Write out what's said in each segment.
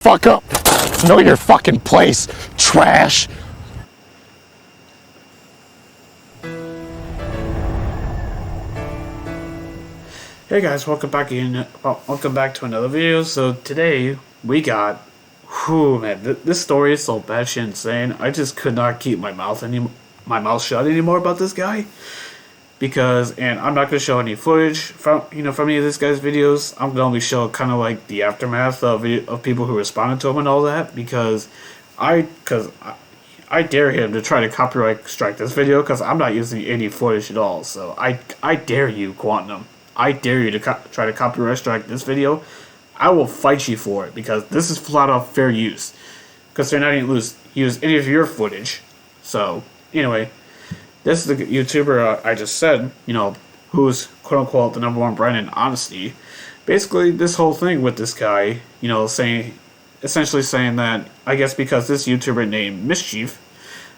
Fuck up. Know your fucking place, trash. Hey guys, welcome back in. Welcome back to another video. So today we got, man, this story is so batshit insane. I just could not keep my mouth shut anymore about this guy, because, and I'm not gonna show any footage from any of this guy's videos. I'm gonna only show kind of like the aftermath of people who responded to him and all that, because I dare him to try to copyright strike this video, because I'm not using any footage at all. So I dare you, Quantum. I dare you to try to copyright strike this video. I will fight you for it, because this is flat out fair use. Because they're not even use any of your footage. So, anyway, this is the YouTuber I just said, who's quote-unquote the #1 brand in honesty. Basically, this whole thing with this guy, essentially saying that, I guess because this YouTuber named Mischief,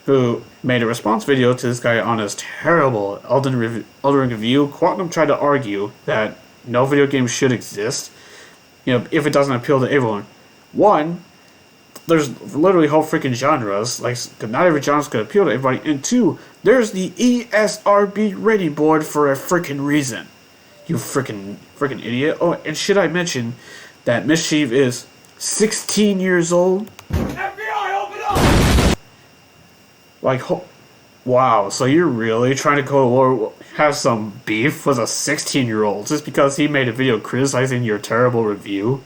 who made a response video to this guy on his terrible Elden Ring review, Quantum tried to argue that no video game should exist, if it doesn't appeal to everyone. One, there's literally whole freaking genres, like, not every genre is going to appeal to everybody, and two, there's the ESRB rating board for a freaking reason. You freaking idiot. Oh, and should I mention that Mischief is 16 years old? FBI, open up! Like, wow, so you're really trying to go to war, have some beef with a 16-year-old just because he made a video criticizing your terrible review?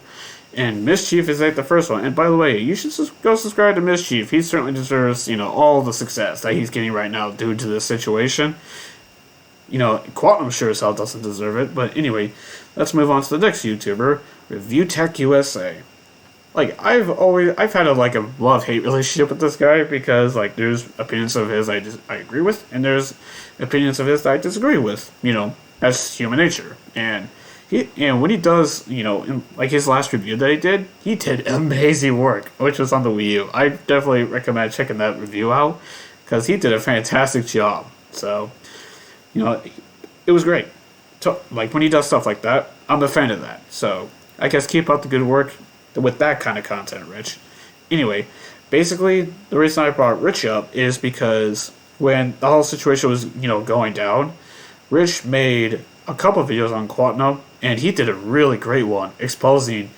And Mischief is like the first one. And by the way, you should go subscribe to Mischief. He certainly deserves, all the success that he's getting right now due to this situation. Quantum sure as hell doesn't deserve it. But anyway, let's move on to the next YouTuber, Review Tech USA. Like, I've had a love-hate relationship with this guy, because there's opinions of his I agree with, and there's opinions of his that I disagree with. That's human nature. And when he does, in his last review that he did amazing work, which was on the Wii U. I definitely recommend checking that review out, because he did a fantastic job. So, it was great. So, when he does stuff like that, I'm a fan of that. So, I guess keep up the good work with that kind of content, Rich. Anyway, basically, the reason I brought Rich up is because when the whole situation was, going down, Rich made a couple of videos on Quantum, and he did a really great one exposing,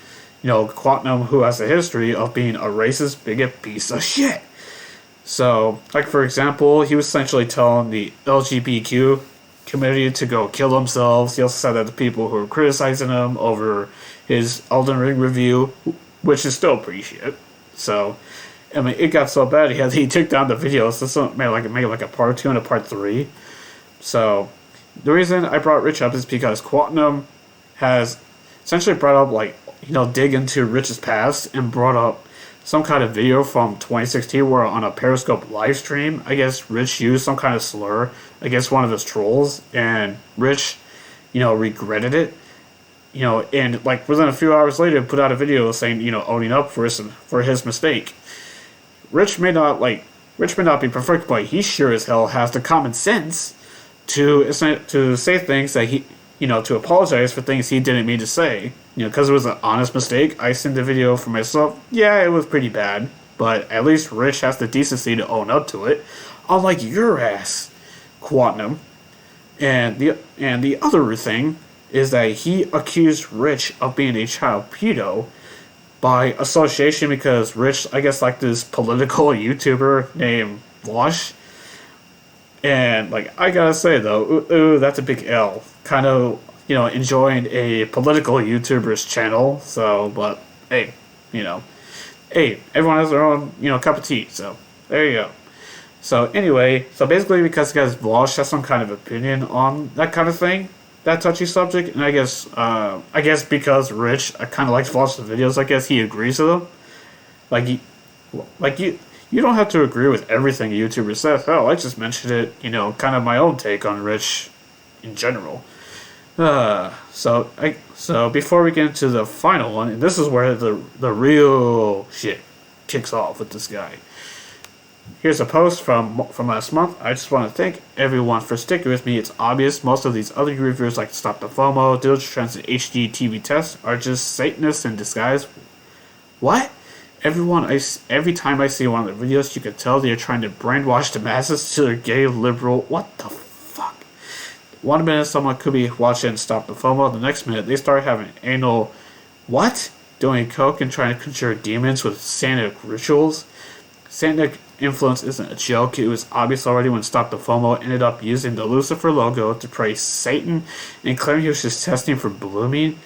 Quantum, who has a history of being a racist, bigot piece of shit. So, for example, he was essentially telling the LGBTQ community to go kill themselves. He also said that the people who were criticizing him over his Elden Ring review, which is still pretty shit. So, it got so bad he took down the videos. So made a part 2 and a part 3. So, the reason I brought Rich up is because Quantum has essentially brought up, dig into Rich's past, and brought up some kind of video from 2016 where on a Periscope live stream, I guess Rich used some kind of slur against one of his trolls, and Rich, regretted it, and within a few hours later put out a video saying, owning up for his mistake. Rich may not be perfect, but he sure as hell has the common sense to say things that to apologize for things he didn't mean to say. Because it was an honest mistake. I seen the video for myself. Yeah, it was pretty bad, but at least Rich has the decency to own up to it, unlike your ass, Quantum. And the other thing is that he accused Rich of being a child pedo by association, because Rich, I guess, this political YouTuber named Wash. And, I gotta say, though, ooh, that's a big L. Kind of, enjoying a political YouTuber's channel, so, but, hey, everyone has their own, cup of tea, so, there you go. So, anyway, basically, because guys, Vosh has some kind of opinion on that kind of thing, that touchy subject, and I guess because Rich, I kind of likes Vosh's videos, I guess he agrees with them. You don't have to agree with everything a YouTuber says. Hell, I just mentioned it, kind of my own take on Rich in general. So before we get into the final one, and this is where the real shit kicks off with this guy. Here's a post from last month. I just want to thank everyone for sticking with me. It's obvious most of these other reviewers like Stop the FOMO, Digital Trends, and HD TV Tests are just Satanists in disguise. What? Every time I see one of their videos, you can tell they're trying to brainwash the masses to their gay liberal. What the fuck? One minute someone could be watching Stop the FOMO, the next minute they start having anal. What? Doing coke and trying to conjure demons with satanic rituals. Satanic influence isn't a joke. It was obvious already when Stop the FOMO ended up using the Lucifer logo to praise Satan and claiming he was just testing for blooming.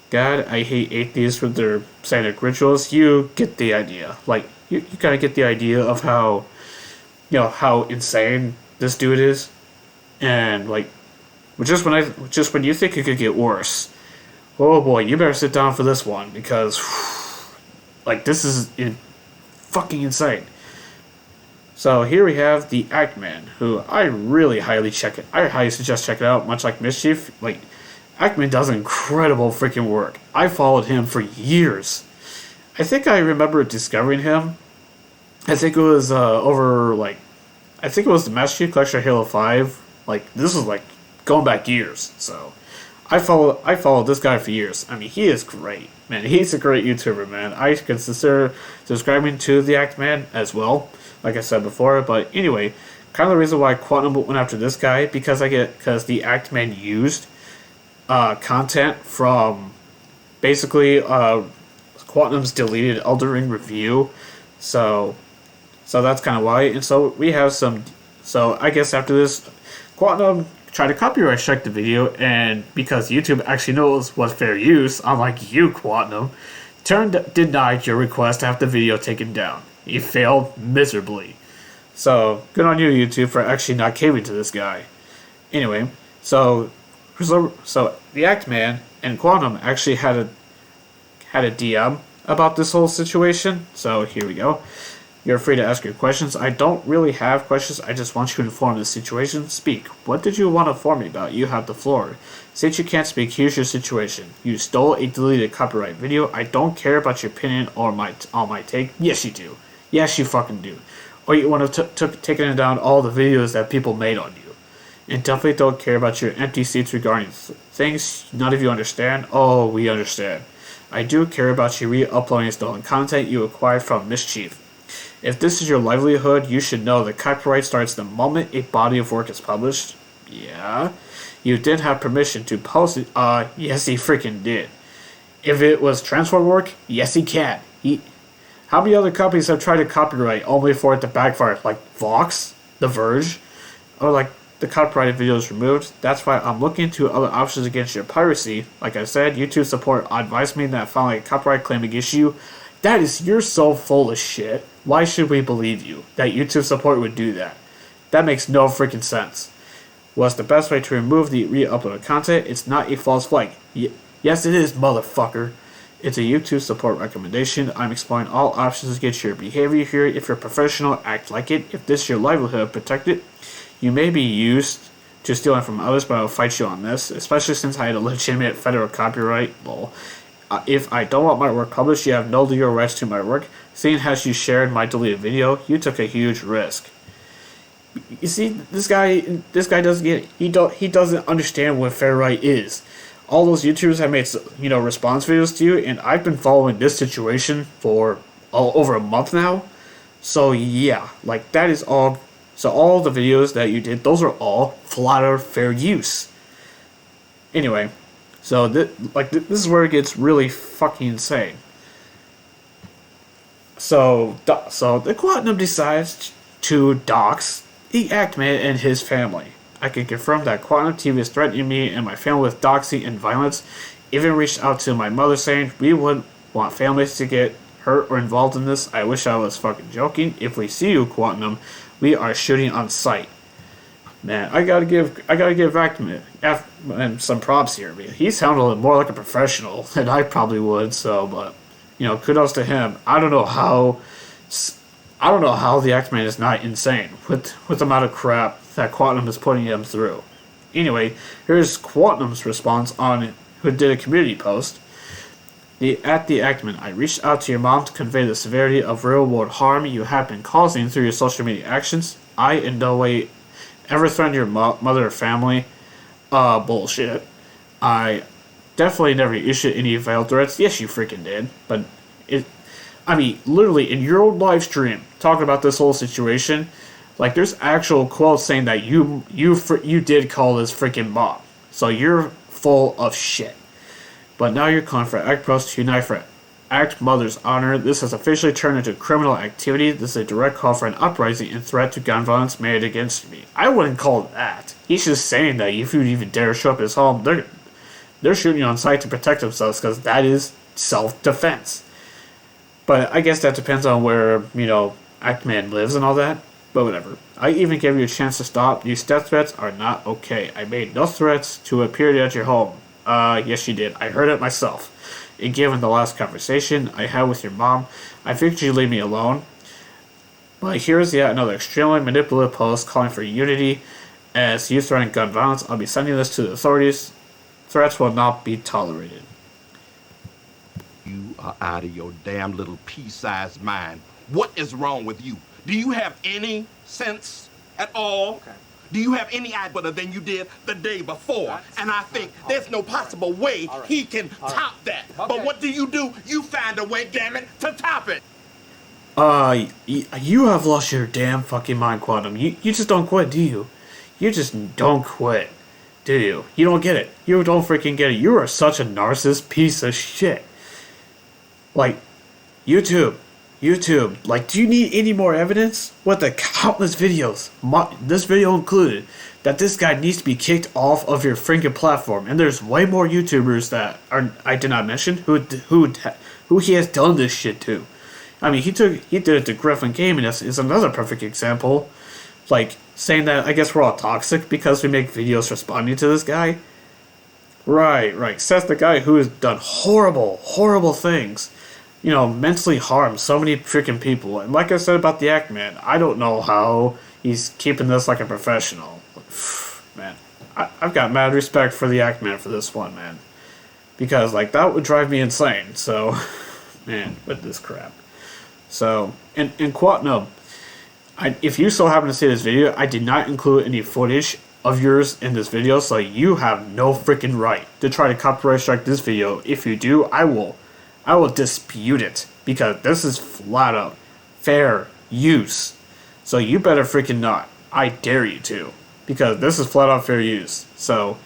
God, I hate atheists with their satanic rituals. You get the idea. Like, you gotta get the idea of how, how insane this dude is. And, like, just when you think it could get worse, oh boy, you better sit down for this one, because, like, this is fucking insane. So here we have the Act Man, who I highly suggest check it out. Much like Mischief, like, Ackman does incredible freaking work. I followed him for years. I think I remember discovering him. I think it was I think it was the Master Chief Collection of Halo 5. Like, this was like going back years. So I followed this guy for years. I mean, he is great, man. He's a great YouTuber, man. I consider subscribing to the Act Man as well, like I said before. But anyway, kind of the reason why Quantum went after this guy, because the Act Man used content from basically Quantum's deleted Elden Ring review, so that's kind of why. And so we have some. So I guess after this, Quantum tried to copyright strike the video, and because YouTube actually knows what's fair use, unlike you, Quantum, denied your request to have the video taken down. You failed miserably. So good on you, YouTube, for actually not caving to this guy. Anyway, so the Act Man and Quantum actually had a DM about this whole situation. So here we go. You're free to ask your questions. I don't really have questions. I just want you to inform the situation. Speak. What did you want to inform me about? You have the floor. Since you can't speak, here's your situation. You stole a deleted copyright video. I don't care about your opinion or my take. Yes, you do. Yes, you fucking do. Or you want to taking down all the videos that people made on you. And definitely don't care about your empty seats regarding things none of you understand. Oh, we understand. I do care about you re-uploading stolen content you acquired from Mischief. If this is your livelihood, you should know that copyright starts the moment a body of work is published. Yeah. You did have permission to post it. Yes, he freaking did. If it was transfer work, yes, he can. How many other companies have tried to copyright only for it to backfire? Like Vox, The Verge, or like the copyrighted videos removed. That's why I'm looking into other options against your piracy. Like I said, YouTube support advised me that filing a copyright claim against you. You're so full of shit. Why should we believe you that YouTube support would do that? That makes no freaking sense. What's the best way to remove the re-uploaded content? It's not a false flag. Yes, it is, motherfucker. It's a YouTube support recommendation. I'm exploring all options against your behavior here. If you're a professional, act like it. If this is your livelihood, protect it. You may be used to stealing from others, but I'll fight you on this, especially since I had a legitimate federal copyright. Lol. If I don't want my work published, you have no legal rights to my work. Seeing as you shared my deleted video, you took a huge risk. You see, this guy doesn't get it. He doesn't understand what fair right is. All those YouTubers have made response videos to you, and I've been following this situation for over a month now. So yeah, like that is all. So all the videos that you did, those are all flat out fair use. Anyway, so this is where it gets really fucking insane. So the Quantum decides to dox the Act Man and his family. I can confirm that Quantum TV is threatening me and my family with doxing and violence. Even reached out to my mother saying we wouldn't want families to get hurt or involved in this. I wish I was fucking joking. If we see you, Quantum, we are shooting on sight. Man, I gotta give Act some props here. He's handling it more like a professional than I probably would. So, but kudos to him. I don't know how the Act Man is not insane with the amount of crap that Quantum is putting him through. Anyway, here's Quantum's response on who did a community post. At the Actman, I reached out to your mom to convey the severity of real-world harm you have been causing through your social media actions. I in no way ever threatened your mother or family. Bullshit. I definitely never issued any veiled threats. Yes, you freaking did. I mean, literally in your own live stream, talking about this whole situation, like there's actual quotes saying that you did call this freaking mom. So you're full of shit. But now you're calling for ACT Pros to unite for ACT Mother's Honor. This has officially turned into criminal activity. This is a direct call for an uprising and threat to gun violence made against me. I wouldn't call it that. He's just saying that if you even dare show up at his home, they're shooting you on sight to protect themselves, because that is self-defense. But I guess that depends on where, ACT Man lives and all that. But whatever. I even gave you a chance to stop. These death threats are not okay. I made no threats to appear at your home. Yes you did. I heard it myself. And given the last conversation I had with your mom, I figured you'd leave me alone. But here's yet another extremely manipulative post calling for unity. As you threaten gun violence, I'll be sending this to the authorities. Threats will not be tolerated. You are out of your damn little pea-sized mind. What is wrong with you? Do you have any sense at all? Okay. Do you have any idea better than you did the day before? And I think there's no possible way he can top that. Okay. But what do? You find a way, damn it, to top it. You have lost your damn fucking mind, Quantum. You just don't quit, do you? You just don't quit, do you? You don't get it. You don't freaking get it. You are such a narcissist piece of shit. Like, YouTube, like, do you need any more evidence? With the countless videos, this video included, that this guy needs to be kicked off of your freaking platform. And there's way more YouTubers that I did not mention who he has done this shit to. I mean, he did it to Griffin Gaming. Is another perfect example. Like, saying that I guess we're all toxic because we make videos responding to this guy. Right. Seth's the guy who has done horrible things. Mentally harmed so many freaking people. And like I said about the ACT Man, I don't know how he's keeping this like a professional. Man, I've got mad respect for the ACT Man for this one, man. Because, like, that would drive me insane. So, man, with this crap. So, and no, if you so happen to see this video, I did not include any footage of yours in this video, so you have no freaking right to try to copyright strike this video. If you do, I will dispute it, because this is flat out fair use. So you better freaking not. I dare you to, because this is flat out fair use. So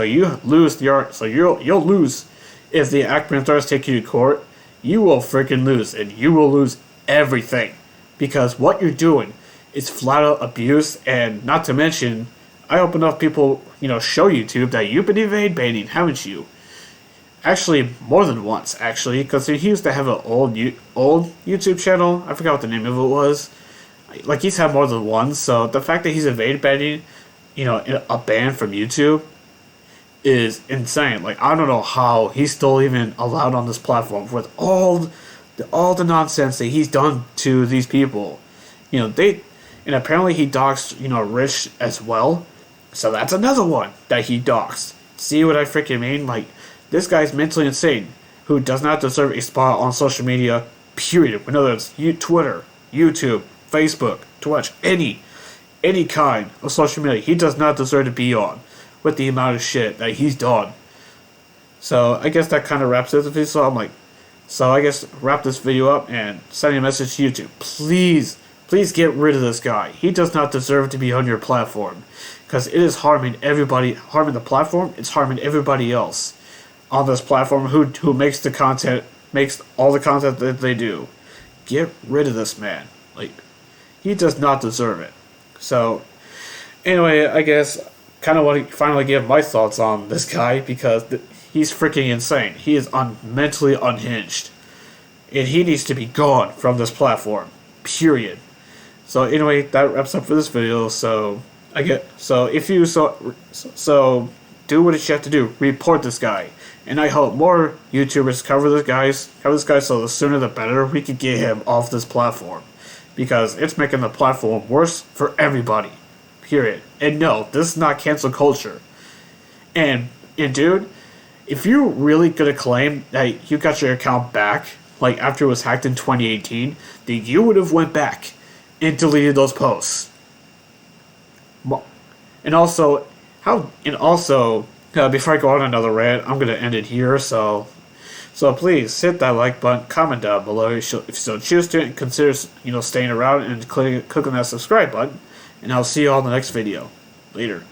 you lose you'll lose if the ACT Man starts taking you to court. You will freaking lose, and you will lose everything, because what you're doing is flat out abuse. And not to mention, I hope enough people show YouTube that you've been evade baiting, haven't you? Actually, more than once, actually, because he used to have an old YouTube channel. I forgot what the name of it was. Like, he's had more than one, so the fact that he's evade banning, a ban from YouTube is insane. Like, I don't know how he's still even allowed on this platform with all the nonsense that he's done to these people. And apparently he doxed, Rich as well. So that's another one that he doxed. See what I freaking mean? Like, this guy's mentally insane, who does not deserve a spot on social media, period. Whether it's Twitter, YouTube, Facebook, Twitch, any kind of social media, he does not deserve to be on, with the amount of shit that he's done. So I guess that kind of wraps it up. So I guess wrap this video up and send a message to YouTube. Please get rid of this guy. He does not deserve to be on your platform, because it is harming everybody, harming the platform. It's harming everybody else on this platform who makes all the content that they do. Get rid of this man. Like, he does not deserve it. So, anyway, I guess kind of want to finally give my thoughts on this guy, because he's freaking insane. He is mentally unhinged, and he needs to be gone from this platform. Period. So anyway, that wraps up for this video. So if you do what you have to do. Report this guy. And I hope more YouTubers cover this guy, so the sooner the better we can get him off this platform. Because it's making the platform worse for everybody. Period. And no, this is not cancel culture. And dude, if you're really gonna claim that you got your account back, like after it was hacked in 2018, then you would have went back and deleted those posts. And also, before I go on another rant, I'm gonna end it here. So So please hit that like button, comment down below if you so choose to, and consider staying around and click on that subscribe button. And I'll see you all in the next video. Later.